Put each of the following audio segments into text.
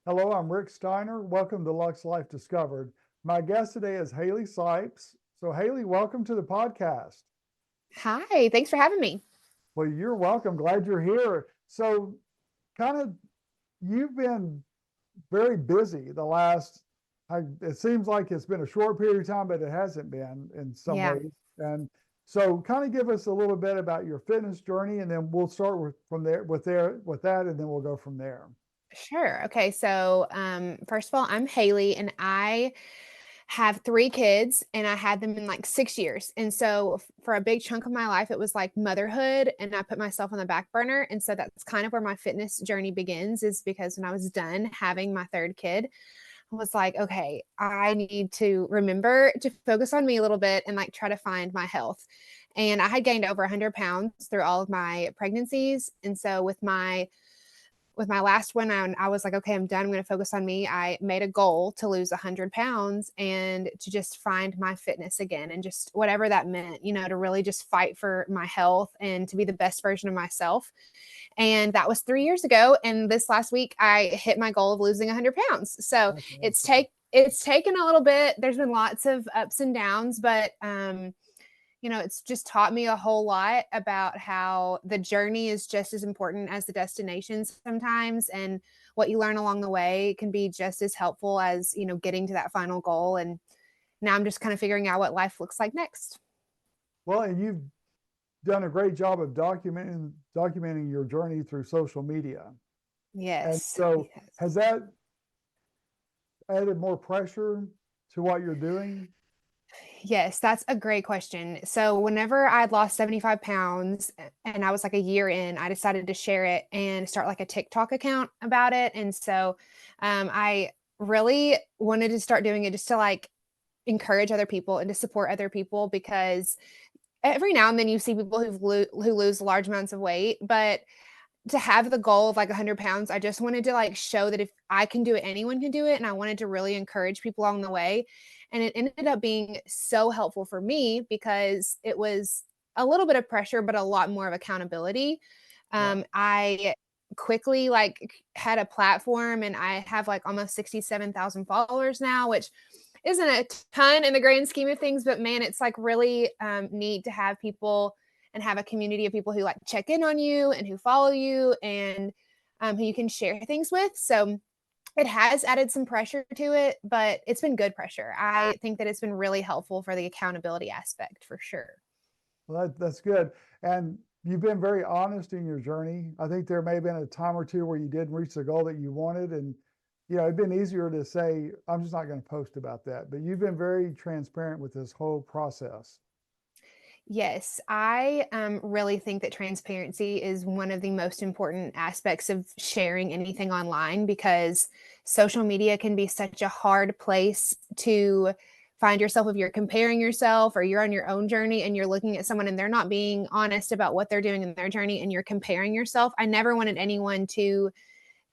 Hello, I'm Rick Steiner. Welcome to Lux Life Discovered. My guest today is Haley Sipes. So, Haley, welcome to the podcast. Hi, thanks for having me. Well, you're welcome. Glad you're here. So, kind of, you've been very busy the last, it seems like it's been a short period of time, but it hasn't been in some Yeah, ways. And so, kind of give us a little bit about your fitness journey, and then we'll start with that, and then we'll go from there. sure. Okay, so first of all, I'm Haley, and I have three kids, and I had them in like 6 years. And so, for a big chunk of my life, it was like motherhood, and I put myself on the back burner. And so, that's kind of where my fitness journey begins, is because when I was done having my third kid, I was like, okay, I need to remember to focus on me a little bit and like try to find my health. And I had gained over 100 pounds through all of my pregnancies. And so with my last one, I was like, okay, I'm done. I'm going to focus on me. I made a goal to lose 100 pounds and to just find my fitness again, and just whatever that meant, to really just fight for my health and to be the best version of myself. And that was 3 years ago. And this last week, I hit my goal of losing 100 pounds. So That's it's awesome. take it's taken a little bit. There's been lots of ups and downs, but it's just taught me a whole lot about how the journey is just as important as the destination sometimes. And what you learn along the way can be just as helpful as, getting to that final goal. And now I'm just kind of figuring out what life looks like next. Well, and you've done a great job of documenting your journey through social media. And Yes. so Yes. has that added more pressure to what you're doing? Yes, that's a great question. So, whenever I'd lost 75 pounds and I was like a year in, I decided to share it and start like a TikTok account about it. And so, I really wanted to start doing it just to like encourage other people and to support other people, because every now and then you see people who lose large amounts of weight, but to have the goal of like 100 pounds, I just wanted to like show that if I can do it, anyone can do it. And I wanted to really encourage people along the way. And it ended up being so helpful for me because it was a little bit of pressure, but a lot more of accountability. Yeah. I quickly like had a platform, and I have like almost 67,000 followers now, which isn't a ton in the grand scheme of things, but man, it's like really neat to have people and have a community of people who like check in on you and who follow you, and who you can share things with. So it has added some pressure to it, but it's been good pressure. I think that it's been really helpful for the accountability aspect for sure. Well, that's good. And you've been very honest in your journey. I think there may have been a time or two where you didn't reach the goal that you wanted. And, it'd been easier to say, I'm just not going to post about that. But you've been very transparent with this whole process. Yes, I really think that transparency is one of the most important aspects of sharing anything online, because social media can be such a hard place to find yourself if you're comparing yourself or you're on your own journey and you're looking at someone and they're not being honest about what they're doing in their journey and you're comparing yourself. I never wanted anyone to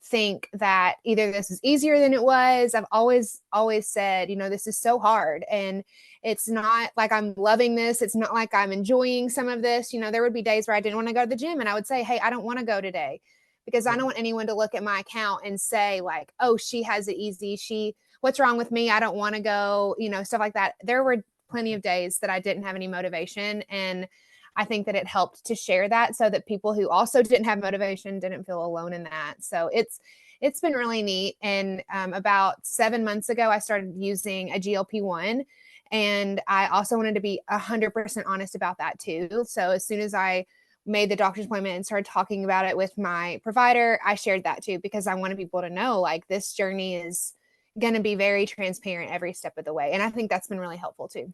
think that either this is easier than it was. I've always said, this is so hard, and it's not like I'm loving this. It's not like I'm enjoying some of this. There would be days where I didn't want to go to the gym and I would say, "Hey, I don't want to go today." Because I Yeah. don't want anyone to look at my account and say like, "Oh, she has it easy. What's wrong with me? I don't want to go," stuff like that. There were plenty of days that I didn't have any motivation, and I think that it helped to share that so that people who also didn't have motivation didn't feel alone in that. So it's been really neat. And about 7 months ago, I started using a GLP-1, and I also wanted to be 100% honest about that too. So as soon as I made the doctor's appointment and started talking about it with my provider, I shared that too, because I wanted people to know like this journey is going to be very transparent every step of the way. And I think that's been really helpful too.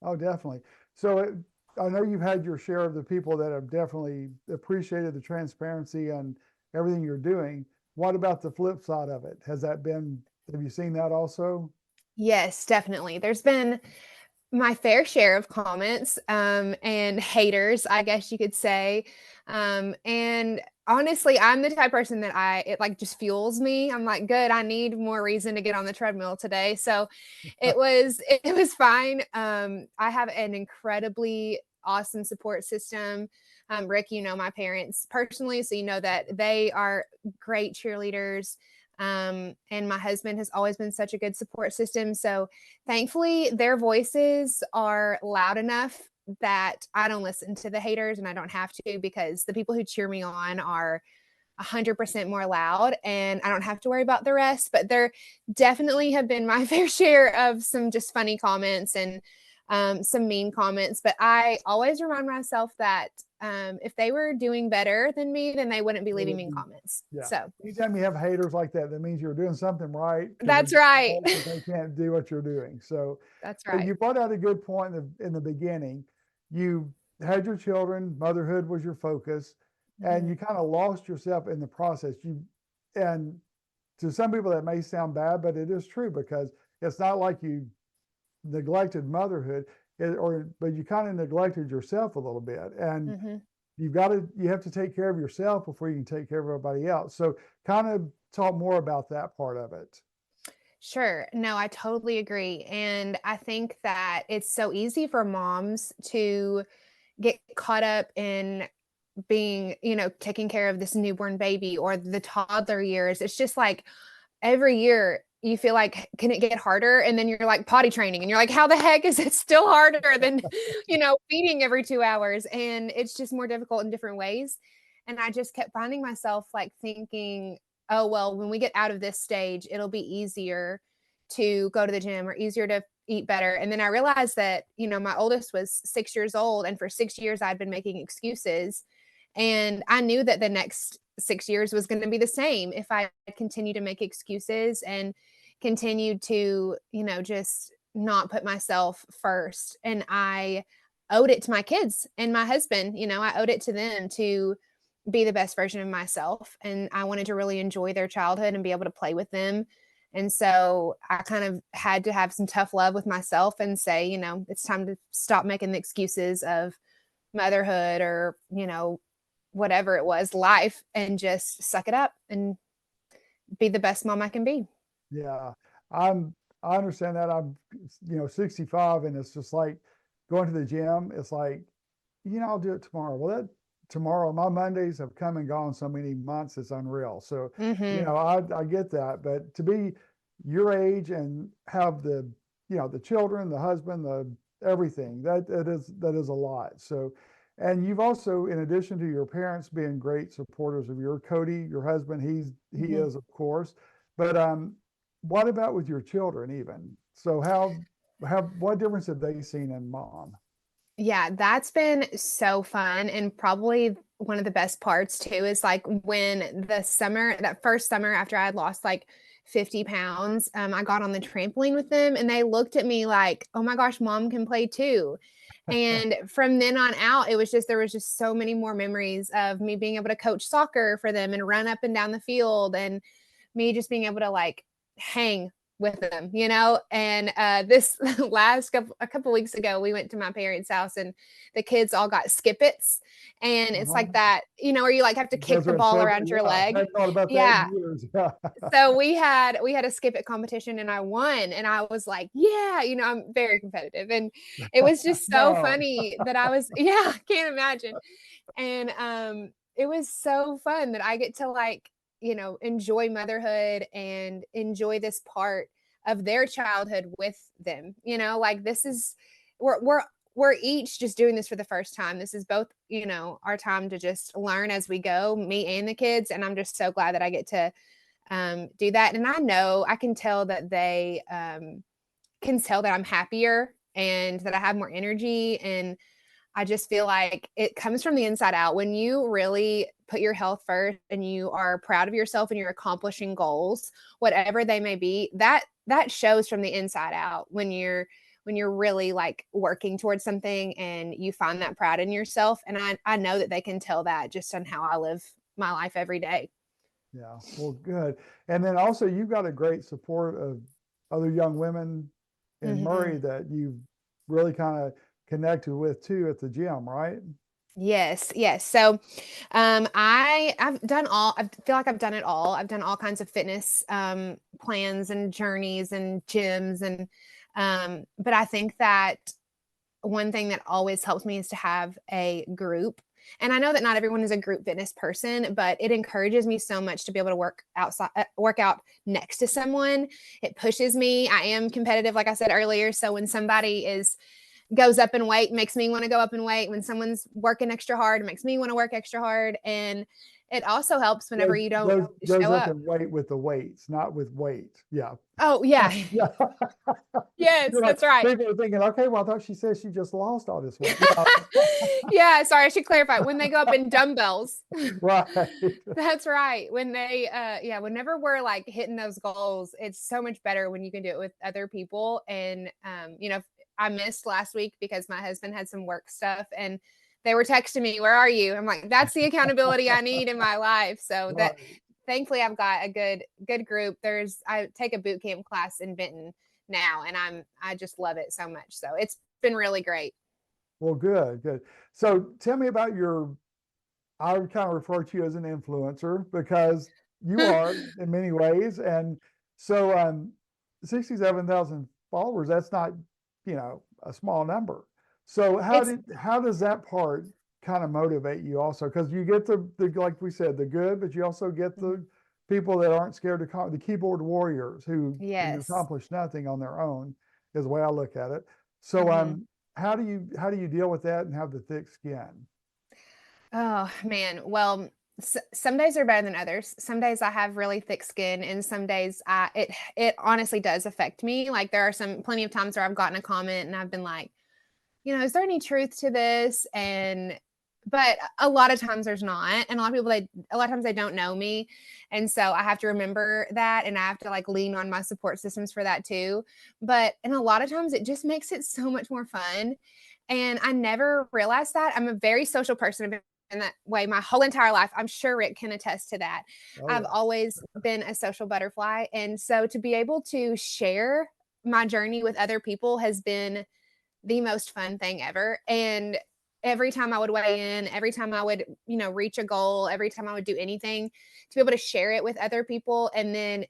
Oh, definitely. So I know you've had your share of the people that have definitely appreciated the transparency and everything you're doing. What about the flip side of it? Have you seen that also? Yes, definitely. There's been my fair share of comments and haters, I guess you could say. And honestly, I'm the type of person that it like just fuels me. I'm like, good, I need more reason to get on the treadmill today. So it was fine. I have an incredibly awesome support system. Rick, you know my parents personally, so you know that they are great cheerleaders. And my husband has always been such a good support system. So thankfully, their voices are loud enough that I don't listen to the haters, and I don't have to, because the people who cheer me on are 100% more loud, and I don't have to worry about the rest. But there definitely have been my fair share of some just funny comments and some mean comments. But I always remind myself that if they were doing better than me, then they wouldn't be leaving mean comments. Yeah. So Anytime you have haters like that, that means you're doing something right. that's right. They can't do what you're doing. So, That's so right. you brought out a good point in the beginning. You had your children, motherhood was your focus, and you kind of lost yourself in the process. And to some people that may sound bad, but it is true, because it's not like you neglected motherhood, but you kind of neglected yourself a little bit. And you have to take care of yourself before you can take care of everybody else. So kind of talk more about that part of it. Sure. No, I totally agree. And I think that it's so easy for moms to get caught up in being, taking care of this newborn baby or the toddler years. It's just like every year you feel like, can it get harder? And then you're like potty training and you're like, how the heck is it still harder than, feeding every 2 hours? And it's just more difficult in different ways. And I just kept finding myself like thinking, oh, well, when we get out of this stage, it'll be easier to go to the gym or easier to eat better. And then I realized that, my oldest was 6 years old, and for 6 years I'd been making excuses. And I knew that the next 6 years was going to be the same if I continued to make excuses and continued to, just not put myself first. And I owed it to my kids and my husband. I owed it to them to be the best version of myself. And I wanted to really enjoy their childhood and be able to play with them. And so I kind of had to have some tough love with myself and say, it's time to stop making the excuses of motherhood or, whatever it was, life, and just suck it up and be the best mom I can be. Yeah. I understand that. I'm, 65, and it's just like going to the gym. It's like, I'll do it tomorrow. Well, tomorrow, my Mondays have come and gone so many months, it's unreal. So, I get that, but to be your age and have the children, the husband, the everything, that is a lot. So, and you've also, in addition to your parents being great supporters of your Cody, your husband, he is, of course, but what about with your children even? So what difference have they seen in mom? Yeah, that's been so fun. And probably one of the best parts too is like when that first summer after I had lost like 50 pounds, I got on the trampoline with them and they looked at me like, oh my gosh, mom can play too. And from then on out, there was just so many more memories of me being able to coach soccer for them and run up and down the field, and me just being able to like hang with them, and this a couple weeks ago, we went to my parents' house and the kids all got skippets, and it's like that, where you like have to kick the ball around your leg. I thought about that in years. So we had a skip it competition and I won, and I was like, yeah, I'm very competitive, and it was just so funny that I was, yeah, can't imagine. And it was so fun that I get to like, enjoy motherhood and enjoy this part of their childhood with them. Like this is we're each just doing this for the first time. This is both, our time to just learn as we go, me and the kids. And I'm just so glad that I get to do that. And I can tell that they can tell that I'm happier and that I have more energy. And I just feel like it comes from the inside out. When you really put your health first and you are proud of yourself and you're accomplishing goals, whatever they may be, that shows from the inside out when you're really like working towards something and you find that pride in yourself. And I know that they can tell that just on how I live my life every day. Yeah, well, good. And then also you've got a great support of other young women in Murray that you've really kind of connected with too at the gym, right? Yes. So I feel like I've done it all. I've done all kinds of fitness plans and journeys and gyms, and but I think that one thing that always helps me is to have a group And I know that not everyone is a group fitness person, but it encourages me so much to be able to work out next to someone. It pushes me. I am competitive, like I said earlier. So when somebody goes up in weight, makes me want to go up in weight. When someone's working extra hard, it makes me want to work extra hard. And it also helps whenever you don't Goes show up up. in weight with the weights, not with weight. Yeah. Oh, yeah. Yeah. Yes, You're like, that's right. people are thinking, okay, well, I thought she said she just lost all this weight. Yeah, sorry, I should clarify. When they go up in dumbbells. Right. That's right. When they yeah, whenever we're like hitting those goals, it's so much better when you can do it with other people. And I missed last week because my husband had some work stuff and they were texting me, "Where are you?" I'm like, that's the accountability I need in my life. So Right. that thankfully I've got a good group. I take a boot camp class in Benton now and I just love it so much. So it's been really great. Well, good, good. So tell me about I would kind of refer to you as an influencer because you are in many ways. And so 67,000 followers, that's not, a small number. So It's how does that part kind of motivate you also? Because you get the like we said, the good, but you also get the people that aren't scared to the keyboard warriors who yes. accomplish nothing on their own, is the way I look at it. So Mhm. how do you deal with that and have the thick skin? Oh man. Well, some days are better than others. Some days I have really thick skin, and some days it honestly does affect me. Like there are plenty of times where I've gotten a comment and I've been like, is there any truth to this? But a lot of times there's not, and a lot of times they don't know me, and so I have to remember that, and I have to like lean on my support systems for that too. And a lot of times it just makes it so much more fun. And I never realized that. I'm a very social person. I've been in that way my whole entire life. I'm sure Rick can attest to that. Oh I've yeah. always been a social butterfly. And so to be able to share my journey with other people has been the most fun thing ever. And every time I would weigh in, every time I would, reach a goal, every time I would do anything, to be able to share it with other people and then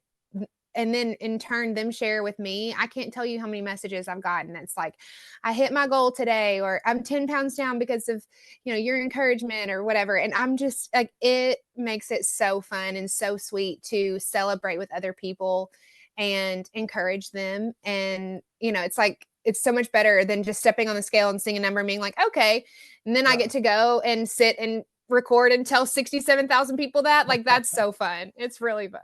in turn them share with me. I can't tell you how many messages I've gotten. It's like, I hit my goal today, or I'm 10 pounds down because of, your encouragement or whatever. And I'm just like, it makes it so fun and so sweet to celebrate with other people and encourage them. And, it's like, it's so much better than just stepping on the scale and seeing a number and being like, okay. And then I Yeah. get to go and sit and record and tell 67,000 people that. Like, that's so fun. It's really fun.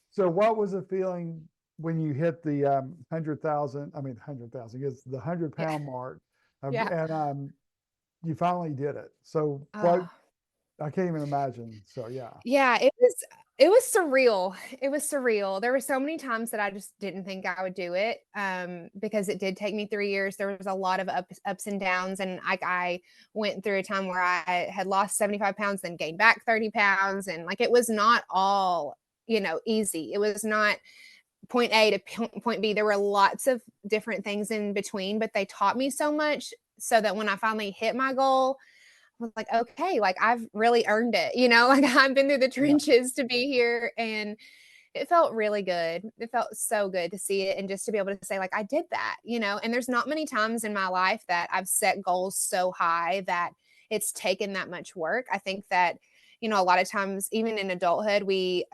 So what was the feeling when you hit the 100,000? I mean, 100,000 is the 100-pound mark, Yeah. and you finally did it. So what? Oh, I can't even imagine. So yeah. yeah, it was surreal. It was surreal. There were so many times that I just didn't think I would do it, because it did take me 3 years. There was a lot of ups and downs, and I went through a time where I had lost 75 pounds, then gained back 30 pounds, and, like, it was not all, easy. It was not point A to point B. There were lots of different things in between, but they taught me so much so that when I finally hit my goal, was like, okay, like I've really earned it, like I've been through the Yeah. trenches to be here. And it felt really good. It felt so good to see it and just to be able to say, like, I did that, and there's not many times in my life that I've set goals so high that it's taken that much work. I think that, a lot of times, even in adulthood, we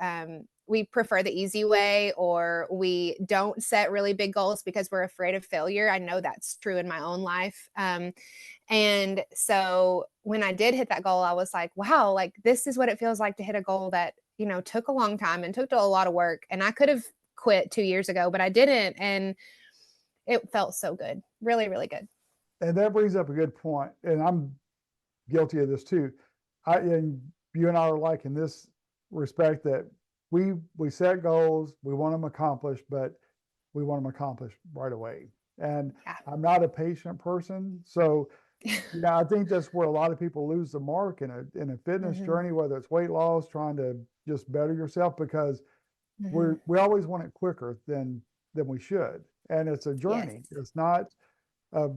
prefer the easy way, or we don't set really big goals because we're afraid of failure. I know that's true in my own life. And so when I did hit that goal, I was like, wow, like this is what it feels like to hit a goal that, took a long time and took a lot of work. And I could have quit 2 years ago, but I didn't. And it felt so good. Really, really good. And that brings up a good point. And I'm guilty of this too. And you and I are like in this respect that we set goals, we want them accomplished, but we want them accomplished right away. And Yeah. I'm not a patient person, so I think that's where a lot of people lose the mark in a fitness Mhm. journey, whether it's weight loss, trying to just better yourself, because Mhm. we always want it quicker than we should. And it's a Yes. journey. It's not a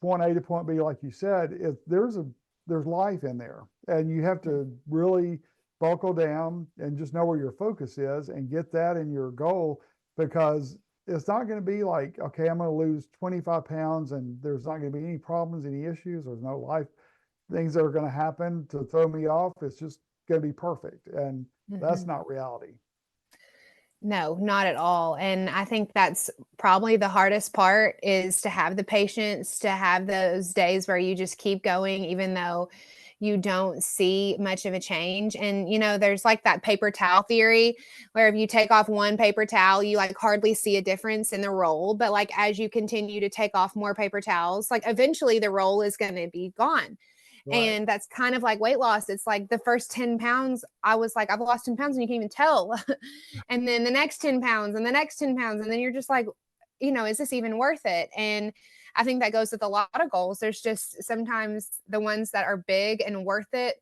point A to point B, like you said. There's life in there, and you have Mhm. to really buckle down and just know where your focus is and get that in your goal, because it's not going to be like, okay, I'm going to lose 25 pounds and there's not going to be any problems, any issues. There's no life things that are going to happen to throw me off. It's just going to be perfect. And that's not reality. No, not at all. And I think that's probably the hardest part, is to have the patience, to have those days where you just keep going, even though you don't see much of a change. And, there's like that paper towel theory where if you take off one paper towel, you like hardly see a difference in the roll. But like as you continue to take off more paper towels, like eventually the roll is going to be gone. Right. And that's kind of like weight loss. It's like the first 10 pounds, I was like, I've lost 10 pounds and you can't even tell. And then the next 10 pounds and the next 10 pounds. And then you're just like, is this even worth it? And I think that goes with a lot of goals. There's just sometimes the ones that are big and worth it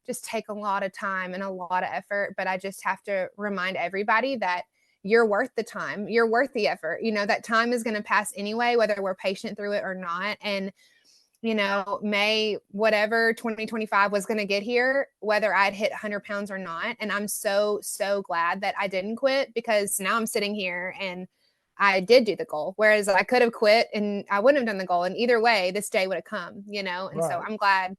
just take a lot of time and a lot of effort. But I just have to remind everybody that you're worth the time. You're worth the effort. That time is going to pass anyway, whether we're patient through it or not. And May, whatever 2025 was going to get here, whether I'd hit 100 pounds or not. And I'm so, so glad that I didn't quit, because now I'm sitting here and I did do the goal. Whereas I could have quit and I wouldn't have done the goal. And either way, this day would have come, and so Right.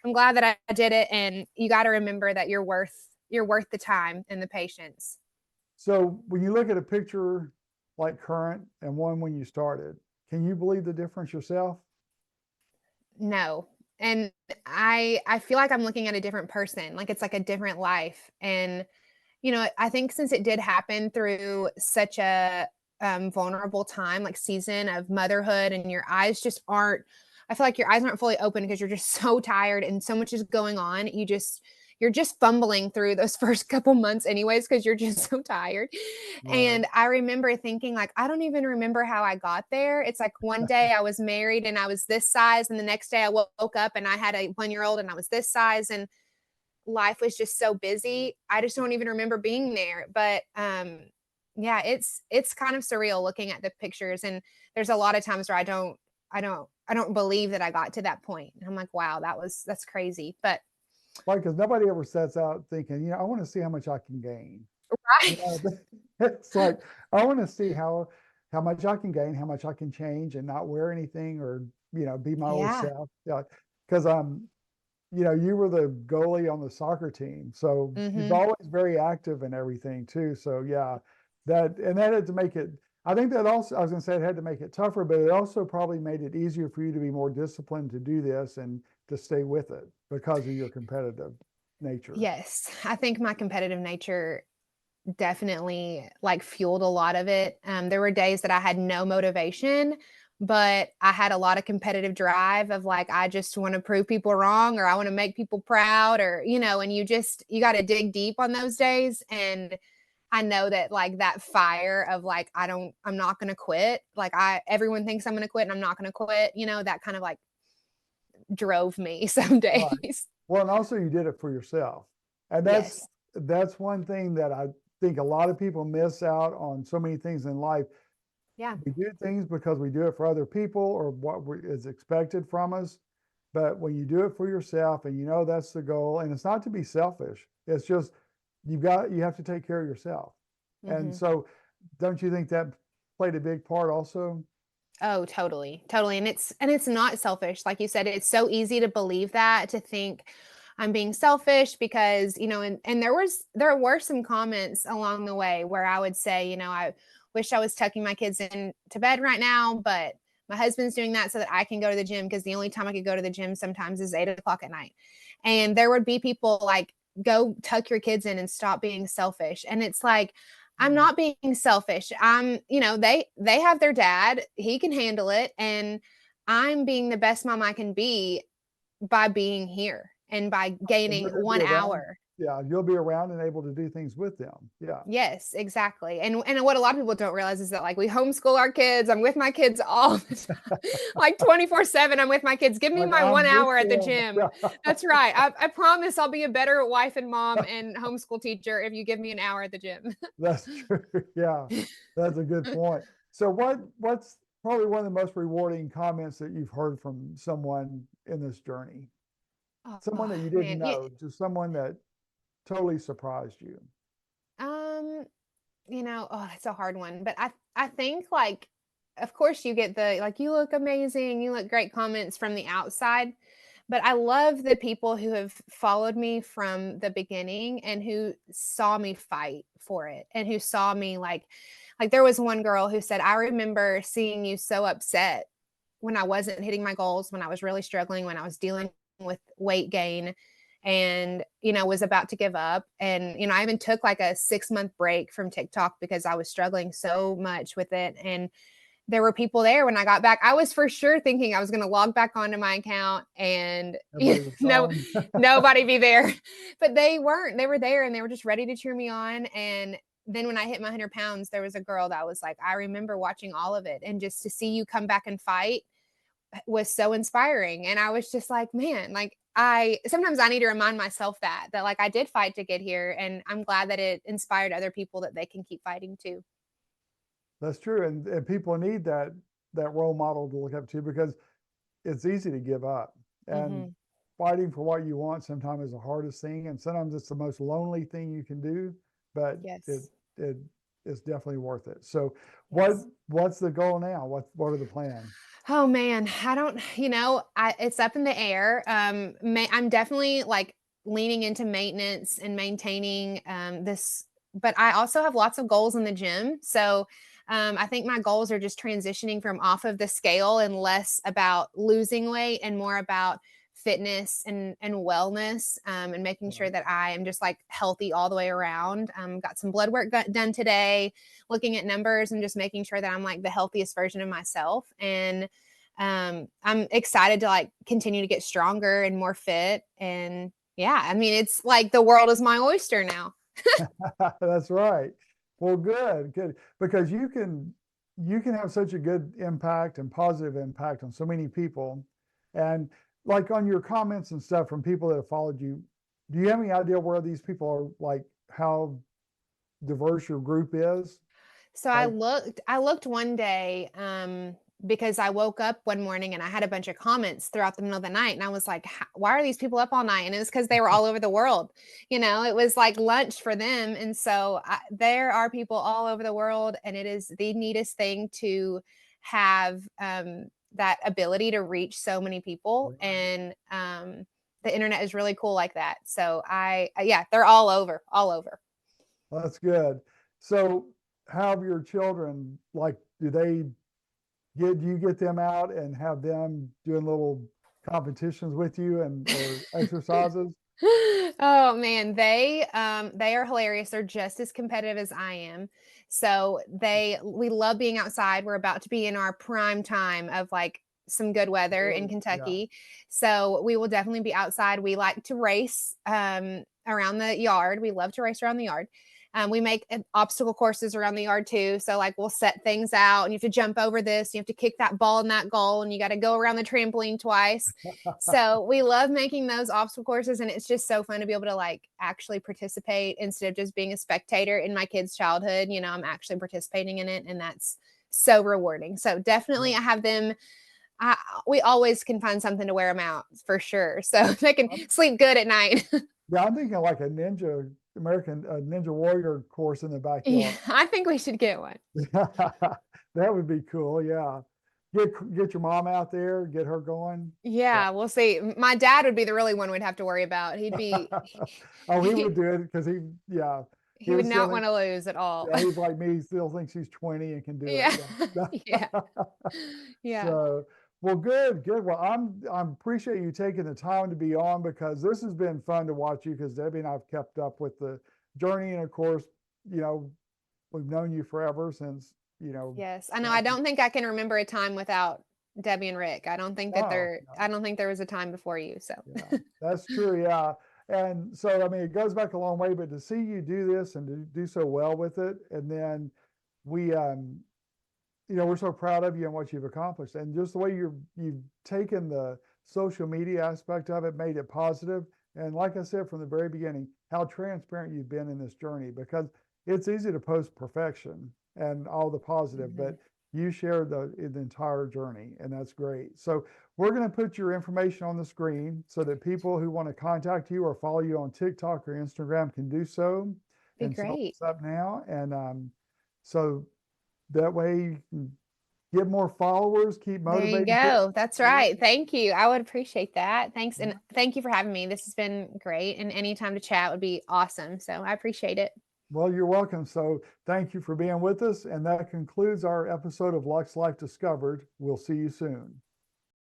I'm glad that I did it. And you got to remember that you're worth the time and the patience. So when you look at a picture like current and one when you started, can you believe the difference yourself? No. And I feel like I'm looking at a different person. Like it's like a different life. And I think since it did happen through such a vulnerable time, like season of motherhood, and your eyes just aren't, I feel like your eyes aren't fully open because you're just so tired and so much is going on. You're just fumbling through those first couple months anyways, because you're just so tired. Right. And I remember thinking, like, I don't even remember how I got there. It's like one day I was married and I was this size, and the next day I woke up and I had a 1-year-old and I was this size, and life was just so busy. I just don't even remember being there. But yeah, it's kind of surreal looking at the pictures. And there's a lot of times where I don't believe that I got to that point. And I'm like, wow, that's crazy. But Right. Because nobody ever sets out thinking, I want to see how much I can gain. You know, right. it's like, I want to see how much I can gain, how much I can change and not wear anything, or, be my old Yeah. self. Yeah. Because you were the goalie on the soccer team. So you've Mhm. always very active and everything too. So yeah, that had to make it, I think that also, I was gonna say it had to make it tougher, but it also probably made it easier for you to be more disciplined to do this and to stay with it because of your competitive nature. Yes. I think my competitive nature definitely like fueled a lot of it. There were days that I had no motivation, but I had a lot of competitive drive of like, I just want to prove people wrong, or I want to make people proud, or, and you got to dig deep on those days. And I know that like that fire of like, I'm not going to quit. Like everyone thinks I'm going to quit and I'm not going to quit, that kind of like drove me some Right. days. Well, and also you did it for yourself. And Yes. that's one thing that I think a lot of people miss out on so many things in life. Yeah. We do things because we do it for other people or is expected from us. But when you do it for yourself and that's the goal, and it's not to be selfish, it's just you have to take care of yourself. And Hmm. so don't you think that played a big part also? Oh, totally. Totally. And it's not selfish. Like you said, it's so easy to believe that, to think I'm being selfish because, and there were some comments along the way where I would say, I wish I was tucking my kids in to bed right now, but my husband's doing that so that I can go to the gym, because the only time I could go to the gym sometimes is 8 o'clock at night. And there would be people like, go tuck your kids in and stop being selfish. And it's like, I'm Mm. not being selfish. They have their dad. He can handle it. And I'm being the best mom I can be by being here and by And gaining you're going to be one around. hour. Yeah, you'll be around and able to do things with them. Yeah. Yes, exactly. And what a lot of people don't realize is that like we homeschool our kids. I'm with my kids all the time. Like 24/7, I'm with my kids. Give me Like my one I'm with hour at the them. gym. Yeah, That's right. I promise I'll be a better wife and mom and homeschool teacher if you give me an hour at the gym. that's true. Yeah, that's a good point. So what's probably one of the most rewarding comments that you've heard from someone in this journey? Someone Oh that you didn't man. Yeah. know, just someone that totally surprised you. Um, oh, that's a hard one. But I think like, of course you get the like, you look amazing, you look great comments from the outside. But I love the people who have followed me from the beginning and who saw me fight for it and who saw me like there was one girl who said, "I remember seeing you so upset when I wasn't hitting my goals, when I was really struggling, when I was dealing with weight gain and, was about to give up." And, I even took like a 6-month break from TikTok because I was struggling so much with it. And there were people there when I got back. I was for sure thinking I was going to log back onto my account and Everybody was no, gone. nobody be there, but they weren't. They were there and they were just ready to cheer me on. And then when I hit my 100 pounds, there was a girl that was like, "I remember watching all of it, and just to see you come back and fight was so inspiring." And I was just like, man, like sometimes I need to remind myself that like I did fight to get here, and I'm glad that it inspired other people that they can keep fighting too. That's true. And people need that role model to look up to, because it's easy to give up. And Hmm. fighting for what you want sometimes is the hardest thing. And sometimes it's the most lonely thing you can do, but Yes. it is definitely worth it. So Yes. what's the goal now? What are the plans? Oh man, I don't, it's up in the air. I'm definitely like leaning into maintenance and maintaining this, but I also have lots of goals in the gym. So I think my goals are just transitioning from off of the scale and less about losing weight and more about fitness and wellness, and making sure Right. that I am just like healthy all the way around. Got some blood work done today, looking at numbers and just making sure that I'm like the healthiest version of myself. And I'm excited to like continue to get stronger and more fit. And yeah, I mean, it's like the world is my oyster now. That's right. Well, good, good. Because you can have such a good impact and positive impact on so many people. And like on your comments and stuff from people that have followed you, do you have any idea where these people are, like how diverse your group is? So Like, I looked one day, because I woke up one morning and I had a bunch of comments throughout the middle of the night. And I was like, why are these people up all night? And it was because they were all over the world. It was like lunch for them. And so there are people all over the world. And it is the neatest thing to have that ability to reach so many people. right. And the internet is really cool like that. So yeah, they're all over, all over. Well, that's good. So have your children, like, do you get them out and have them doing little competitions with you and or exercises? Oh man, they are hilarious. They're just as competitive as I am. So we love being outside. We're about to be in our prime time of like some good weather in Really? Yeah. Kentucky. So we will definitely be outside. We like to race around the yard. We love to race around the yard. We make obstacle courses around the yard too. So like we'll set things out and you have to jump over this, you have to kick that ball in that goal, and you got to go around the trampoline twice. So we love making those obstacle courses, and it's just so fun to be able to like actually participate instead of just being a spectator in my kids' childhood. I'm actually participating in it, and that's so rewarding. So definitely Yeah. I have them. We always can find something to wear them out for sure. So they can I'm, sleep good at night. yeah, I'm thinking like a American Ninja Warrior course in the Yeah, backyard. I think we should get one. That would be cool. Yeah. Get your mom out there, get her going. Yeah. Yeah, we'll see. My dad would be the really one we'd have to worry about. Oh, he He would do it because yeah, he he would would still not think, want to lose at all. yeah, he's like me, he still thinks he's 20 and can do it. Yeah. Yeah. Yeah. Yeah. So, well, good, good. Well, I'm appreciate you taking the time to be on, because this has been fun to watch you, because Debbie and I've kept up with the journey. And of course, you know, we've known you forever since, Yes. I know. I back in, don't think I can remember a time without Debbie and Rick. no, I no, don't think there was a time before you. So yeah, that's true. Yeah. And so, I mean, it goes back a long way, but to see you do this and to do so well with it. And then we, we're so proud of you and what you've accomplished, and just the way you've taken the social media aspect of it, made it positive. And like I said from the very beginning, how transparent you've been in this journey, because it's easy to post perfection and all the positive, Mhm. but you shared the entire journey, and that's great. So we're going to put your information on the screen so that people who want to contact you or follow you on TikTok or Instagram can do so. Be And so great. it's up now, and so that way you can get more followers, keep There you motivating people. go. That's right. Thank you. I would appreciate that. Thanks. And thank you for having me. This has been great. And any time to chat would be awesome. So I appreciate it. Well, you're welcome. So thank you for being with us. And that concludes our episode of Lux Life Discovered. We'll see you soon.